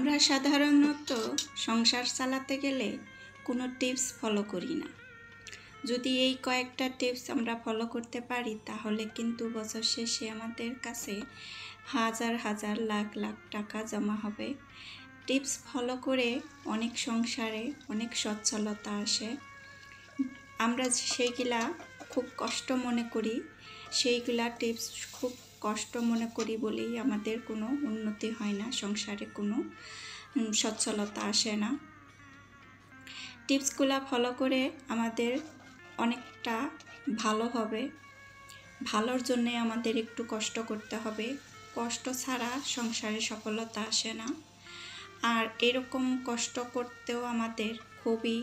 আমরা সাধারণত সংসার চালাতে গেলে কোনো টিপস ফলো করি না। যদি এই কয়েকটা টিপস আমরা ফলো করতে পারি তাহলে কিন্তু বছর শেষে আমাদের কাছে হাজার হাজার লাখ লাখ টাকা জমা হবে। টিপস ফলো করে অনেক সংসারে অনেক সচ্ছলতা আসে। আমরা সেইগুলা খুব কষ্ট মনে করি, সেইগুলা টিপস খুব কষ্ট মনে করি বলেই আমাদের কোনো উন্নতি হয় না, সংসারে কোনো সচ্ছলতা আসে না। টিপসগুলা ফলো করে আমাদের অনেকটা ভালো হবে। ভালোর জন্যে আমাদের একটু কষ্ট করতে হবে। কষ্ট ছাড়া সংসারে সফলতা আসে না। আর এরকম কষ্ট করতেও আমাদের খুবই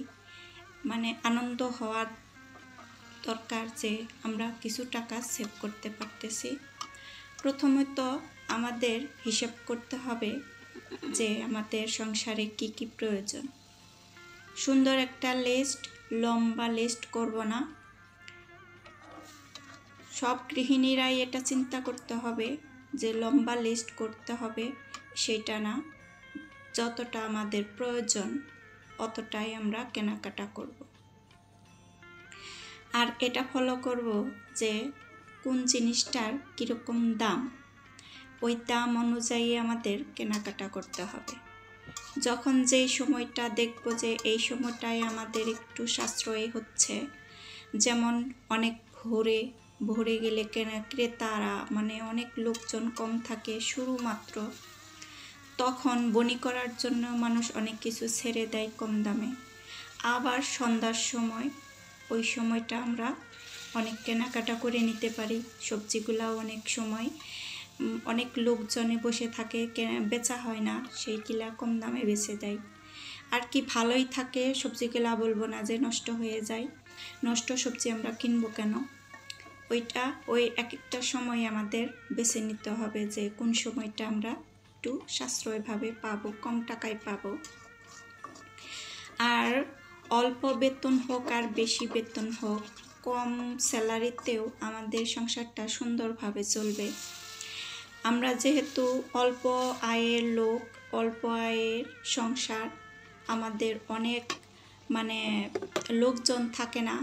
আনন্দ হওয়ার দরকার যে আমরা কিছু টাকা সেভ করতে পারতেছি। প্রথমত আমাদের হিসাব করতে হবে যে আমাদের সংসারে কি কি প্রয়োজন। সুন্দর একটা লিস্ট, লম্বা লিস্ট করব না। সব গৃহিণীরাই এটা চিন্তা করতে হবে যে লম্বা লিস্ট করতে হবে, সেটা না। যতটা আমাদের প্রয়োজন অতটাই আমরা কেনাকাটা করব। আর এটা ফলো করব যে কোন জিনিসটার কীরকম দাম, ওই দাম অনুযায়ী আমাদের কেনাকাটা করতে হবে। যখন যেই সময়টা দেখব যে এই সময়টায় আমাদের একটু সাশ্রয়ী হচ্ছে, যেমন অনেক ভোরে গেলে ক্রেতারা অনেক লোকজন কম থাকে শুরুমাত্র, তখন বনি করার জন্য মানুষ অনেক কিছু ছেড়ে দেয় কম দামে। আবার সন্ধ্যার সময়, ওই সময়টা আমরা অনেক কেনাকাটা করে নিতে পারি। সবজিগুলাও অনেক সময় অনেক লোকজনে বসে থাকে, বেচা হয় না, সেইগুলা কম দামে বেচে দেয়। আর কি ভালোই থাকে সবজিগুলা, বলবো না যে নষ্ট হয়ে যায়। নষ্ট সবজি আমরা কিনবো কেন? ওই এক একটা সময় আমাদের বেছে নিতে হবে যে কোন সময়টা আমরা একটু সাশ্রয়ভাবে পাবো, কম টাকায় পাবো। আর অল্প বেতন হোক আর বেশি বেতন হোক, কম স্যালারিতেও আমাদের সংসারটা সুন্দরভাবে চলবে। আমরা যেহেতু অল্প আয়ের লোক, অল্প আয়ের সংসার, আমাদের অনেক লোকজন থাকে না,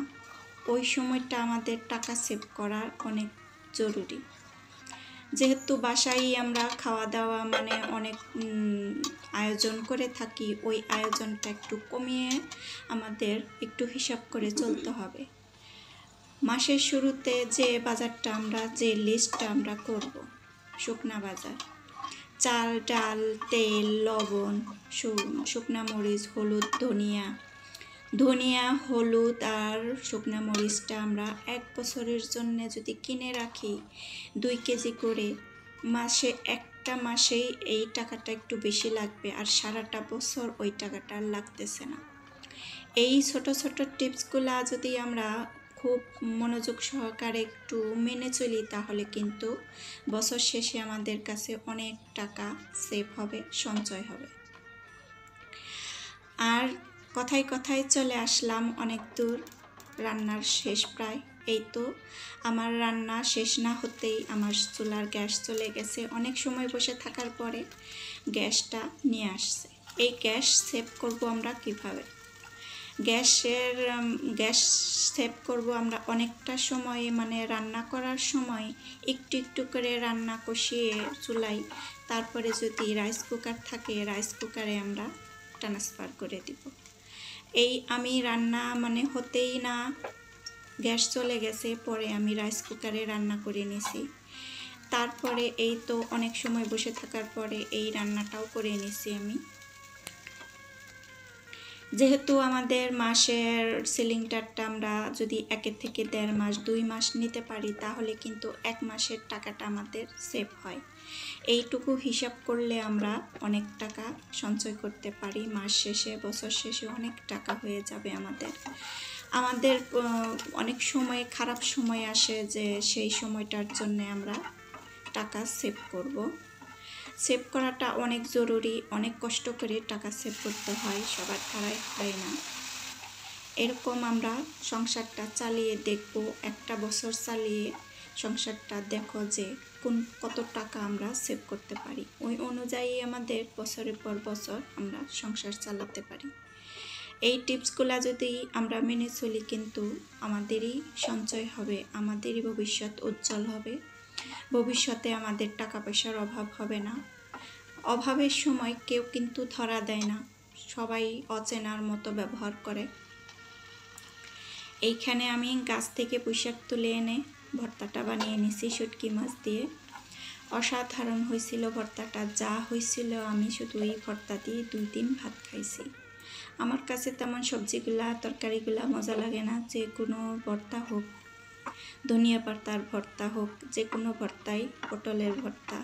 ওই সময়টা আমাদের টাকা সেভ করার অনেক জরুরি। যেহেতু বাসায় আমরা খাওয়া দাওয়া অনেক আয়োজন করে থাকি, ওই আয়োজনটা একটু কমিয়ে আমাদের একটু হিসাব করে চলতে হবে। মাসের শুরুতে যে বাজারটা যে লিস্টটা আমরা করব, শুকনা বাজার, চাল, ডাল, তেল, লবণ, শুকনা মরিচ, হলুদ, ধনিয়া, হলুদ আর শুকনা মরিচটা আমরা 1 বছরের জন্য যদি কিনে রাখি 2 কেজি করে, একটা মাসেই এই টাকাটা একটু বেশি লাগবে, আর সারাটা বছর ওই টাকাটা আর লাগতেছে না। এই ছোট ছোট টিপসগুলা যদি আমরা খুব মনোযোগ সহকারে একটু মেনে চলি তাহলে কিন্তু বছর শেষে আমাদের কাছে অনেক টাকা সেভ হবে, সঞ্চয় হবে। আর কথায় কথায় চলে আসলাম অনেক দূর, রান্নার শেষ প্রায়। এই তো আমার রান্না শেষ না হতেই আমার চুলার গ্যাস চলে গেছে। অনেক সময় বসে থাকার পরে গ্যাসটা নিয়ে আসছে। এই গ্যাস সেভ করব আমরা কিভাবে? গ্যাস সেভ করব আমরা অনেকটা সময়, রান্না করার সময় একটু একটু করে রান্না কষিয়ে চুলাই, তারপরে যদি রাইস কুকার থাকে রাইস কুকারে আমরা ট্রান্সফার করে দিব। এই আমি রান্না হতেই না গ্যাস চলে গেছে, পরে আমি রাইস কুকারে রান্না করে নিছি। তারপরে এই তো অনেক সময় বসে থাকার পরে এই রান্নাটাও করে নিছি আমি। যেহেতু আমাদের মাসের সিলিন্ডারটা আমরা যদি 1 থেকে 1.5 মাস 2 মাস নিতে পারি তাহলে কিন্তু 1 মাসের টাকাটা আমাদের সেভ হয়। এইটুকু হিসাব করলে আমরা অনেক টাকা সঞ্চয় করতে পারি। মাস শেষে, বছর শেষে অনেক টাকা হয়ে যাবে আমাদের অনেক সময় খারাপ সময় আসে যে সেই সময়টার জন্য আমরা টাকা সেভ করব। সেভ করাটা অনেক জরুরি, অনেক কষ্ট করে টাকা সেভ করতে হয়, সবার দ্বারাই হয় না। এরকম আমরা সংসারটা চালিয়ে দেখব, 1 বছর চালিয়ে সংসারটা দেখো যে কত টাকা আমরা সেভ করতে পারি। ওই অনুযায়ী আমাদের বছরের পর বছর আমরা সংসার চালাতে পারি। এই টিপসগুলো যদি আমরা মেনে চলি কিন্তু আমাদেরই সঞ্চয় হবে, আমাদেরই ভবিষ্যৎ উজ্জ্বল হবে, ভবিষ্যতে আমাদের টাকা পয়সার অভাব হবে না। অভাবের সময় কেউ কিন্তু ধরা দেয় না, সবাই অচেনার মতো ব্যবহার করে। এইখানে আমি গাছ থেকে পুঁইশাক তুলে এনে ভর্তাটা বানিয়ে নিছি শুটকি মাছ দিয়ে। অসাধারণ হয়েছিল ভর্তাটা, যা হয়েছিল আমি শুধু এই ভর্তা দিয়ে 2 দিন ভাত খাইছি। আমার কাছে তেমন সবজিগুলা তরকারিগুলা মজা লাগে না, যে কোনো ভর্তা হোক, ধনিয়া পাতার ভর্তা হোক, যে কোনো ভর্তাই, পটলের ভর্তা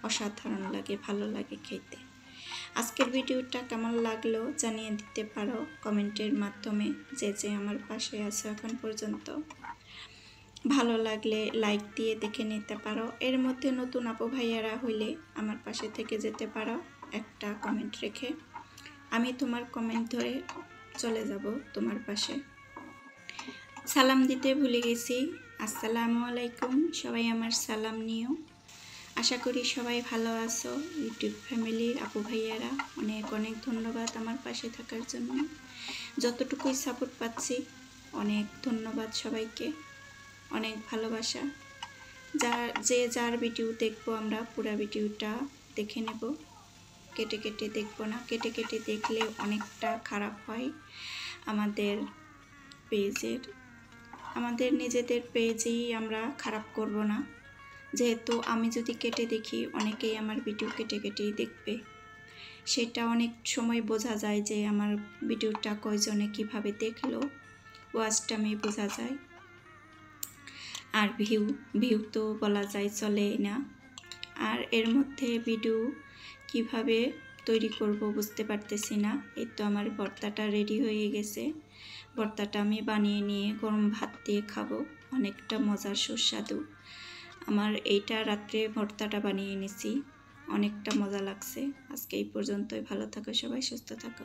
অসাধারণ লাগে, ভালো লাগে খেতে। আজকের ভিডিওটা কেমন লাগলো জানিয়ে দিতে পারো কমেন্টের মাধ্যমে, যে আমার পাশে আছে এখন পর্যন্ত। ভালো লাগলে লাইক দিয়ে দেখে নিতে পারো। এর মধ্যে নতুন আপু ভাইয়ারা হইলে আমার পাশে থেকে যেতে পারো একটা কমেন্ট রেখে। আমি তোমার কমেন্ট ধরে চলে যাব তোমার পাশে। সালাম দিতে ভুলে গেছি, আসসালামু আলাইকুম। সবাই আমার সালাম নিও। আশা করি সবাই ভালো আছো। ইউটিউব ফ্যামিলির আপু ভাইয়ারা অনেক অনেক ধন্যবাদ আমার পাশে থাকার জন্য। যতটুকুই সাপোর্ট পাচ্ছি অনেক ধন্যবাদ সবাইকে, অনেক ভালোবাসা। যার ভিডিও দেখবো আমরা পুরো ভিডিওটা দেখে নেব, কেটে কেটে দেখবো না। কেটে কেটে দেখলে অনেকটা খারাপ হয় আমাদের পেজের। আমাদের নিজেদের পেজেই আমরা খারাপ করব না, যেহেতু আমি যদি কেটে দেখি অনেকেই আমার ভিডিও কেটে কেটেই দেখবে। সেটা অনেক সময় বোঝা যায় যে আমার ভিডিওটা কয়জনে কিভাবে দেখলো, ওয়াচ টাইমে বোঝা যায়। আর ভিউ তো বলা যায় চলে না। আর এর মধ্যে ভিডিও কিভাবে তৈরি করব বুঝতে পারতেছি না। এই তো আমার ভর্তাটা রেডি হয়ে গেছে। ভর্তাটা আমি বানিয়ে নিয়ে গরম ভাত দিয়ে খাবো, অনেকটা মজার সুস্বাদু। আমার এইটা রাত্রে ভর্তাটা বানিয়ে নিছি, অনেকটা মজা লাগছে। আজকে এই পর্যন্তই। ভালো থাকো সবাই, সুস্থ থাকো।